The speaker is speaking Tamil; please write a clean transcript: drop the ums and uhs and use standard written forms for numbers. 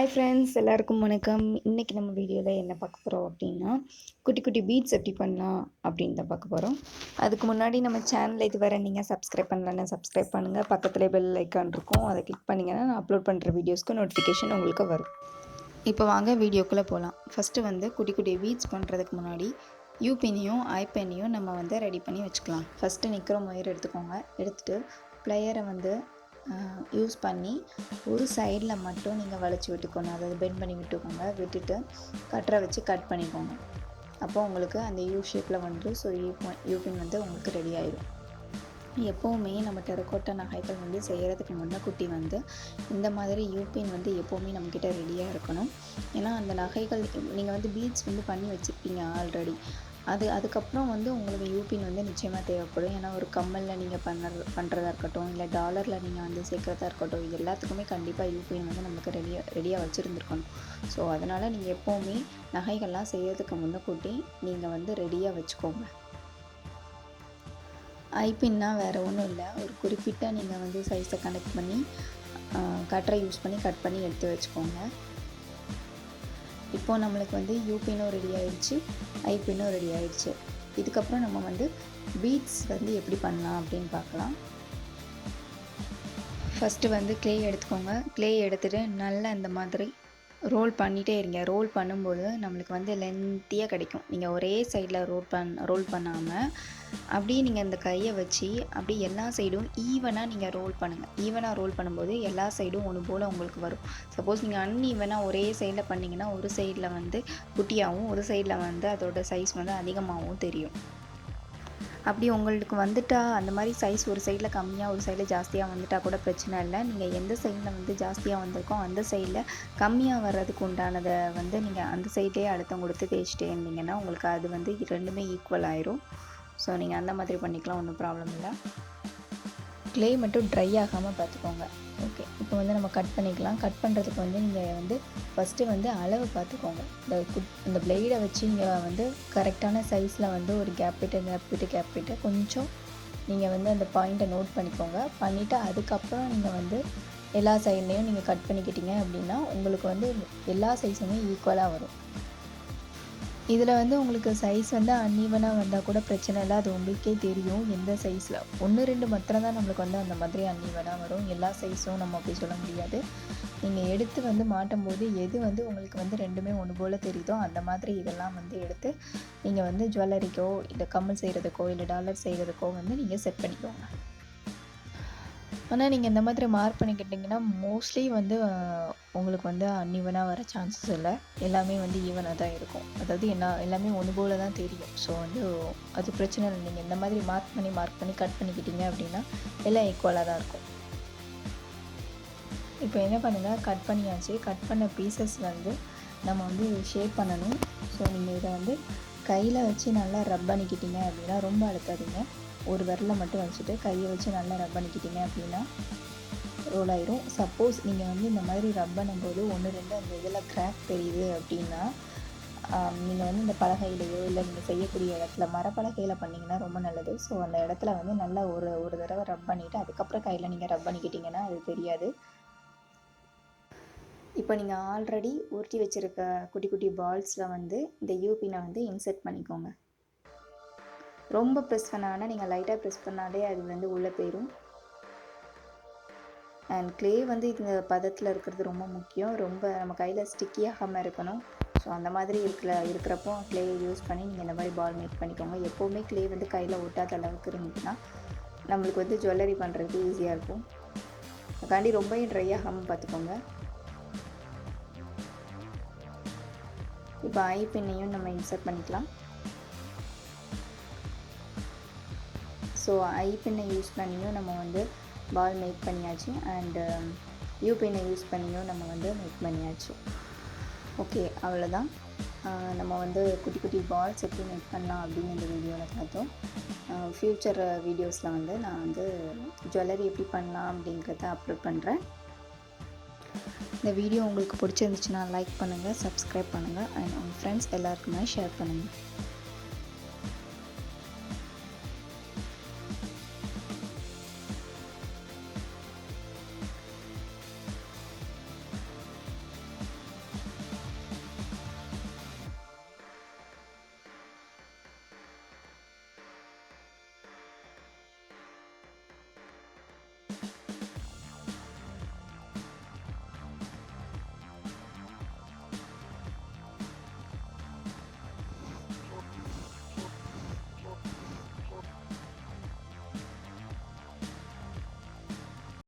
ஹாய் ஃப்ரெண்ட்ஸ், எல்லாருக்கும் வணக்கம். இன்றைக்கி நம்ம வீடியோவில் என்ன பார்க்க போகிறோம் அப்படின்னா, குட்டி குட்டி பீட்ஸ் எப்படி பண்ணலாம் அப்படின்னு தான் பார்க்க போகிறோம். அதுக்கு முன்னாடி நம்ம சேனலில் இதுவரை நீங்கள் சப்ஸ்கிரைப் பண்ணலன்னா சப்ஸ்கிரைப் பண்ணுங்கள். பக்கத்தில் பெல் ஐக்கான் இருக்கும், அதை கிளிக் பண்ணிங்கன்னா நான் அப்லோட் பண்ணுற வீடியோஸ்க்கு நோட்டிஃபிகேஷன் உங்களுக்கு வரும். இப்போ வாங்க வீடியோக்குள்ளே போகலாம். ஃபஸ்ட்டு வந்து குட்டி குட்டி பீட்ஸ் பண்ணுறதுக்கு முன்னாடி யூபினையும் ஐபென்னையும் நம்ம வந்து ரெடி பண்ணி வச்சுக்கலாம். ஃபஸ்ட்டு நிற்கிற ஒயர் எடுத்துக்கோங்க. எடுத்துகிட்டு ப்ளையரை வந்து யூஸ் பண்ணி ஒரு சைடில் மட்டும் நீங்கள் வளைச்சி விட்டுக்கணும். அதாவது பெண்ட் பண்ணி விட்டுக்கோங்க. விட்டுட்டு கட்டரை வச்சு கட் பண்ணிக்கோங்க. அப்போ உங்களுக்கு அந்த யூ ஷேப்பில் வந்துடும். ஸோ யூபின் வந்து உங்களுக்கு ரெடி ஆயிடும். எப்போவுமே நம்ம டெரகோட்டா நகைகள் வந்து செய்கிறதுக்கு முன்னக்கூட்டி வந்து இந்த மாதிரி யூபின் வந்து எப்போவுமே நம்மக்கிட்ட ரெடியாக இருக்கணும். ஏன்னா அந்த நகைகள் நீங்கள் வந்து பீட்ஸ் வந்து பண்ணி வச்சுருப்பீங்க ஆல்ரெடி. அதுக்கப்புறம் வந்து உங்களுக்கு யூபின் வந்து நிச்சயமாக தேவைப்படும். ஏன்னா ஒரு கம்மலில் நீங்கள் பண்ணுறதா இருக்கட்டும், இல்லை டாலரில் நீங்கள் வந்து சேர்க்குறதா இருக்கட்டும், இது எல்லாத்துக்குமே கண்டிப்பாக யூபின் வந்து நமக்கு ரெடியாக வச்சுருந்துருக்கணும். ஸோ அதனால் நீங்கள் எப்போவுமே நகைகள்லாம் செய்கிறதுக்கு முன்னக்கூட்டி நீங்கள் வந்து ரெடியாக வச்சுக்கோங்க. ஐபின்னா வேறு ஒன்றும் இல்லை, ஒரு குறிப்பிட்ட நீங்கள் வந்து சைஸை கனெக்ட் பண்ணி கட்டரை யூஸ் பண்ணி கட் பண்ணி எடுத்து வச்சுக்கோங்க. இப்போது நம்மளுக்கு வந்து யூபினும் ரெடி ஆகிடுச்சு, ஐபினும் ரெடி ஆகிடுச்சு. இதுக்கப்புறம் நம்ம வந்து பீட்ஸ் வந்து எப்படி பண்ணலாம் அப்படின்னு பார்க்கலாம். ஃபஸ்ட்டு வந்து க்ளே எடுத்துக்கோங்க. க்ளே எடுத்துகிட்டு நல்லா இந்த மாதிரி ரோல் பண்ணிகிட்டே இருங்க. ரோல் பண்ணும்போது நம்மளுக்கு வந்து லென்த்தியாக கிடைக்கும். நீங்கள் ஒரே சைடில் ரோல் பண்ணாமல் அப்படியே நீங்கள் இந்த கையை வச்சு அப்படியே எல்லா சைடும் ஈவனாக நீங்கள் ரோல் பண்ணுங்கள். ஈவனாக ரோல் பண்ணும்போது எல்லா சைடும் ஒன்று போல் உங்களுக்கு வரும். சப்போஸ் நீங்கள் அன்ஈவனாக ஒரே சைடில் பண்ணிங்கன்னா ஒரு சைடில் வந்து குட்டியாகவும் ஒரு சைடில் வந்து அதோட சைஸ் வந்து அதிகமாகவும் தெரியும். அப்படி உங்களுக்கு வந்துட்டா அந்த மாதிரி சைஸ் ஒரு சைடில் கம்மியாக ஒரு சைடில் ஜாஸ்தியாக வந்துட்டால் கூட பிரச்சனை இல்லை. நீங்கள் எந்த சைடில் வந்து ஜாஸ்தியாக வந்திருக்கோ அந்த சைடில் கம்மியாக வர்றதுக்கு உண்டானதை வந்து நீங்கள் அந்த சைட்லேயே அழுத்தம் கொடுத்து தேய்ச்சிட்டே இருந்தீங்கன்னா உங்களுக்கு அது வந்து ரெண்டுமே ஈக்குவல் ஆயிரும். ஸோ நீங்கள் அந்த மாதிரி பண்ணிக்கலாம், ஒன்றும் ப்ராப்ளம் இல்லை. க்ளே மட்டும் ட்ரை ஆகாமல் பார்த்துக்கோங்க. ஓகே, இப்போ வந்து நம்ம கட் பண்ணிக்கலாம். கட் பண்ணுறதுக்கு வந்து நீங்கள் வந்து ஃபஸ்ட்டு வந்து அளவு பார்த்துக்கோங்க. இந்த பிளேடை வச்சு நீங்கள் வந்து கரெக்டான சைஸில் வந்து ஒரு கேப் விட்டு கொஞ்சம் நீங்கள் வந்து அந்த பாயிண்ட்டை நோட் பண்ணிக்கோங்க. பண்ணிவிட்டு அதுக்கப்புறம் நீங்கள் வந்து எல்லா சைட்லேயும் நீங்கள் கட் பண்ணிக்கிட்டீங்க அப்படின்னா உங்களுக்கு வந்து எல்லா சைஸுமே ஈக்குவலாக வரும். இதில் வந்து உங்களுக்கு சைஸ் வந்து அன்ஈவனாக வந்தால் கூட பிரச்சனை இல்லை, அது உங்களுக்கே தெரியும். எந்த சைஸில் 1-2 மாத்திரம் தான் நம்மளுக்கு வந்து அந்த மாதிரி அன்ஈவனாக வரும். எல்லா சைஸும் நம்ம அப்படி சொல்ல முடியாது. நீங்கள் எடுத்து வந்து மாட்டும் போது எது வந்து உங்களுக்கு வந்து ரெண்டுமே ஒன்று போல் தெரியுதோ அந்த மாதிரி இதெல்லாம் வந்து எடுத்து நீங்கள் வந்து ஜுவல்லரிக்கோ இல்லை கம்மல் செய்கிறதுக்கோ இல்லை டாலர் செய்கிறதுக்கோ வந்து நீங்கள் செட் பண்ணிக்கோங்க. ஆனால் நீங்கள் இந்த மாதிரி மார்க் பண்ணிக்கிட்டிங்கன்னா மோஸ்ட்லி வந்து உங்களுக்கு வந்து அன்ஈவனாக வர சான்சஸ் இல்லை. எல்லாமே வந்து ஈவனாக தான் இருக்கும். அதாவது எல்லாமே ஒன்று போல் தான் தெரியும். ஸோ வந்து அது பிரச்சனை இல்லை. நீங்கள் இந்த மாதிரி மார்க் பண்ணி கட் பண்ணிக்கிட்டீங்க அப்படின்னா எல்லாம் ஈக்குவலாக தான் இருக்கும். இப்போ என்ன பண்ணுங்கள், கட் பண்ணியாச்சு. கட் பண்ண பீசஸ் வந்து நம்ம வந்து ஷேப் பண்ணணும். ஸோ நீங்கள் இதை வந்து கையில் வச்சு நல்லா ரப் பண்ணிக்கிட்டீங்க அப்படின்னா, ரொம்ப அழுத்தாதீங்க. ஒரு விரலை மட்டும் வச்சுட்டு கையை வச்சு நல்லா ரப் பண்ணிக்கிட்டீங்க அப்படின்னா ரோல் ஆயிரும். சப்போஸ் நீங்கள் வந்து இந்த மாதிரி ரப் பண்ணும்போது 1-2 அந்த இதில் கிராக் தெரியுது அப்படின்னா நீங்கள் வந்து இந்த பலகையிலையோ இல்லை நீங்கள் செய்யக்கூடிய இடத்துல மரப்பலகையில் பண்ணிங்கன்னா ரொம்ப நல்லது. ஸோ அந்த இடத்துல வந்து நல்லா ஒரு தடவை ரப் பண்ணிவிட்டு அதுக்கப்புறம் கையில் நீங்கள் ரப் பண்ணிக்கிட்டிங்கன்னா அது தெரியாது. இப்போ நீங்கள் ஆல்ரெடி உருட்டி வச்சுருக்க குட்டி குட்டி பால்ஸில் வந்து இந்த யூபினை வந்து இன்செர்ட் பண்ணிக்கோங்க. ரொம்ப ப்ரெஸ் பண்ணாங்கன்னா நீங்கள் லைட்டாக ப்ரெஸ் பண்ணாலே அது வந்து உள்ளே போயிடும். அண்ட் க்ளே வந்து இந்த பதத்தில் இருக்கிறது ரொம்ப முக்கியம். ரொம்ப நம்ம கையில் ஸ்டிக்கி ஆகாமல் இருக்கணும். ஸோ அந்த மாதிரி இருக்கிறப்போ க்ளே யூஸ் பண்ணி நீங்கள் இந்த மாதிரி பால் மேக் பண்ணிக்கோங்க. எப்போவுமே க்ளே வந்து கையில் ஒட்டாத அளவுக்கு இருந்துச்சுன்னா நம்மளுக்கு வந்து ஜுவல்லரி பண்ணுறதுக்கு ஈஸியாக இருக்கும். அதுக்காண்டி ரொம்ப ட்ரை ஆகாமல் பார்த்துக்கோங்க. இப்போ ஐபின்னையும் நம்ம இன்சர்ட் பண்ணிக்கலாம். ஸோ ஐபின்னை யூஸ் பண்ணியும் நம்ம வந்து பால் மேக் பண்ணியாச்சு. அண்டு யூபின்னை யூஸ் பண்ணியும் நம்ம வந்து மேக் பண்ணியாச்சு. ஓகே, அவ்வளோதான். நம்ம வந்து குட்டி குட்டி பால்ஸ் எப்படி மேக் பண்ணலாம் அப்படின்னு இந்த வீடியோவில் பார்த்தோம். ஃப்யூச்சர் வீடியோஸில் வந்து நான் வந்து ஜுவல்லரி எப்படி பண்ணலாம் அப்படிங்கிறத அப்லோட் பண்ணுறேன். இந்த வீடியோ உங்களுக்கு பிடிச்சிருந்துச்சுன்னா லைக் பண்ணுங்கள், சப்ஸ்கிரைப் பண்ணுங்கள் அண்ட் உங்கள் ஃப்ரெண்ட்ஸ் எல்லாருக்குமே ஷேர் பண்ணுங்கள்.